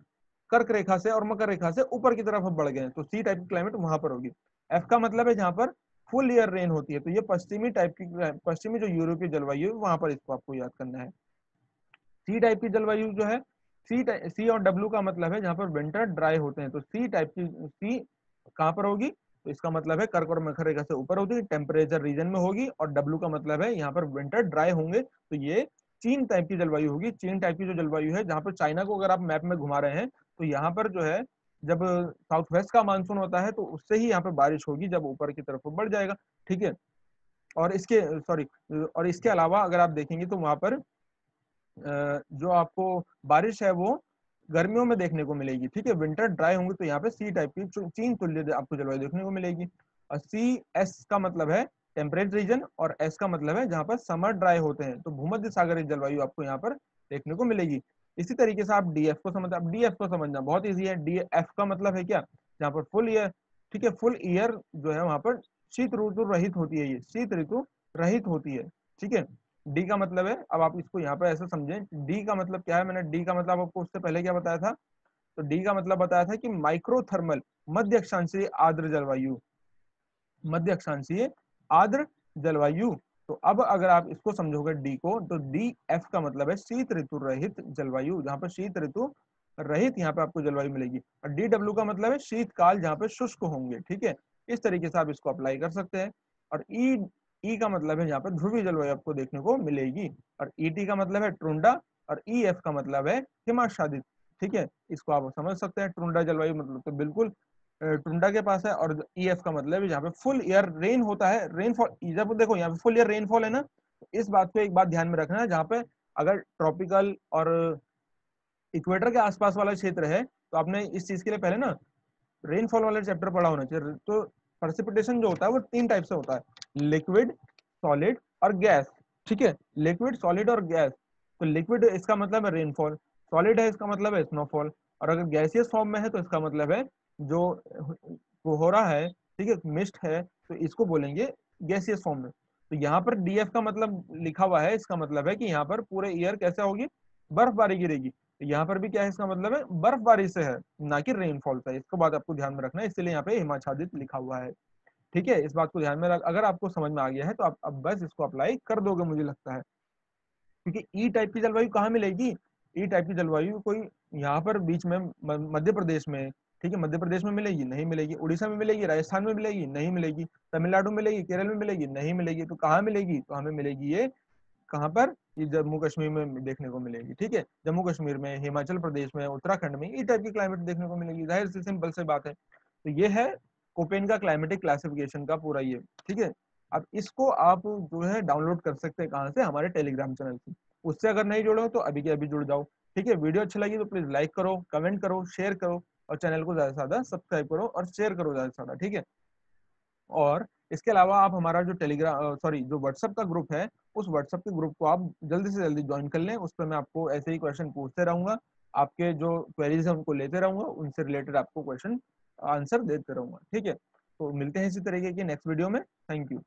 कर्क रेखा से और मकर रेखा से ऊपर की तरफ बढ़ गए हैं, तो सी टाइप की क्लाइमेट वहां पर होगी। एफ का मतलब है जहाँ पर फुल ईयर रेन होती है, तो ये पश्चिमी टाइप की, पश्चिमी जो यूरोपीय जलवायु है वहां पर इसको आपको याद करना है। सी टाइप की जलवायु जो है, सी और डब्ल्यू का मतलब है जहाँ पर विंटर ड्राई होते हैं। तो सी टाइप की, सी कहाँ पर होगी, तो इसका मतलब है कर्क और मकर रेखा से ऊपर होती है, टेम्परेचर रीजन में होगी। और डब्ल्यू का मतलब है यहाँ पर विंटर ड्राई होंगे, तो ये चीन टाइप की जलवायु होगी। चीन टाइप की जो जलवायु है, जहाँ पर चाइना को अगर आप मैप में घुमा रहे हैं, तो यहाँ पर जो है जब साउथ वेस्ट का मानसून होता है तो उससे ही यहाँ पर बारिश होगी, जब ऊपर की तरफ बढ़ जाएगा। ठीक है, और इसके सॉरी, और इसके अलावा अगर आप देखेंगे तो वहां पर जो आपको बारिश है वो गर्मियों में देखने को मिलेगी। ठीक है, विंटर ड्राई होंगे, तो यहाँ पे सी टाइप की चीन तुल्य आपको जलवायु देखने को मिलेगी। और सी एस का मतलब है टेम्परेट रीजन, और एस का मतलब है जहाँ पर समर ड्राई होते हैं, तो भूमध्य सागरीय जलवायु आपको यहाँ पर देखने को मिलेगी। इसी तरीके से आप डीएफ को समझ, अब डीएफ को समझना बहुत ईजी है। डीएफ का मतलब है क्या, जहाँ पर फुल ईयर, ठीक है, फुल ईयर जो है वहां पर शीत ऋतु रहित होती है, ये शीत ऋतु रहित होती है। ठीक है, डी का मतलब है, अब आप इसको यहाँ पे ऐसे समझें, डी का मतलब क्या है, मैंने डी का मतलब आपको उससे पहले क्या बताया था, तो डी का मतलब बताया था कि माइक्रोथर्मल, मध्य अक्षांशीय आर्द्र जलवायु, मध्य अक्षांशीय आर्द्र जलवायु। तो अब अगर आप इसको समझोगे डी को, तो डी एफ का मतलब है शीत ऋतु रहित जलवायु, जहाँ पर शीत ऋतु रहित यहाँ पे आपको जलवायु मिलेगी। और डी डब्ल्यू का मतलब है शीतकाल, जहाँ पे शुष्क होंगे। ठीक है, इस तरीके से आप इसको अप्लाई कर सकते हैं। और ई का मतलब है यहाँ पर ध्रुवीय जलवायु आपको देखने को मिलेगी। और ईटी का मतलब है ट्रुंडा, और ई एफ का मतलब है हिमाच्छादित। ठीक है, इसको आप समझ सकते हैं, ट्रुंडा जलवायु मतलब तो बिल्कुल टुंडा के पास है। और ई एफ का मतलब है जहाँ पे फुल ईयर रेन होता है, रेनफॉल। जब देखो यहाँ पे फुल ईयर रेनफॉल है ना, तो इस बात को एक बात ध्यान में रखना है, जहाँ पे अगर ट्रॉपिकल और इक्वेटर के आसपास वाला क्षेत्र है, तो आपने इस चीज के लिए पहले ना रेनफॉल वाला चैप्टर पढ़ा होना चाहिए। तो प्रेसिपिटेशन जो होता है वो 3 टाइप से होता है, लिक्विड, सॉलिड और गैस। ठीक है, लिक्विड, सॉलिड और गैस। तो लिक्विड इसका मतलब है रेनफॉल, सॉलिड है इसका मतलब है स्नोफॉल, और अगर गैसियस फॉर्म में है तो इसका मतलब है जो कोहरा है, ठीक है, मिस्ट है, तो इसको बोलेंगे गैसियस फॉर्म में। तो यहाँ पर डीएफ का मतलब लिखा हुआ है, इसका मतलब है कि यहाँ पर पूरे ईयर कैसे होगी, बर्फबारी गिरेगी। तो यहाँ पर भी क्या है, इसका मतलब है बर्फबारी से है, ना कि रेनफॉल से। इसको बात आपको ध्यान में रखना है, इसलिए यहाँ पे हिमाच्छादित लिखा हुआ है। ठीक है, इस बात को ध्यान में रख, अगर आपको समझ में आ गया है तो आप अब बस इसको अप्लाई कर दोगे मुझे लगता है। क्योंकि ई टाइप की जलवायु कहाँ मिलेगी, ई टाइप की जलवायु कोई यहाँ पर बीच में मध्य प्रदेश में, ठीक है, मध्य प्रदेश में मिलेगी, नहीं मिलेगी। उड़ीसा में मिलेगी, राजस्थान में मिलेगी, नहीं मिलेगी। तमिलनाडु में मिलेगी, केरल में मिलेगी, नहीं मिलेगी। तो कहाँ मिलेगी, तो हमें मिलेगी ये कहाँ पर, ये जम्मू कश्मीर में देखने को मिलेगी। ठीक है, जम्मू कश्मीर में, हिमाचल प्रदेश में, उत्तराखंड में, इस टाइप की क्लाइमेट देखने को मिलेगी। जाहिर सी सिंपल सी बात है। तो ये है कोपेन का क्लाइमेटिक क्लासिफिकेशन का पूरा ये। ठीक है, अब इसको आप जो है डाउनलोड कर सकते हैं कहाँ से, हमारे टेलीग्राम चैनल से। उससे अगर नहीं जुड़े हो तो अभी के अभी जुड़ जाओ। ठीक है, वीडियो अच्छी लगी तो प्लीज लाइक करो, कमेंट करो, शेयर करो, और चैनल को ज्यादा से ज्यादा सब्सक्राइब करो और शेयर करो ज्यादा से ज्यादा। ठीक है, और इसके अलावा आप हमारा जो टेलीग्राम सॉरी जो व्हाट्सएप का ग्रुप है, उस व्हाट्सएप के ग्रुप को आप जल्दी से जल्दी ज्वाइन कर लें। उस पर मैं आपको ऐसे ही क्वेश्चन पूछते रहूंगा, आपके जो क्वेरीज है उनको लेते रहूंगा, उनसे रिलेटेड आपको क्वेश्चन आंसर देते रहूंगा। ठीक है, तो मिलते हैं इसी तरीके की नेक्स्ट वीडियो में। Thank you.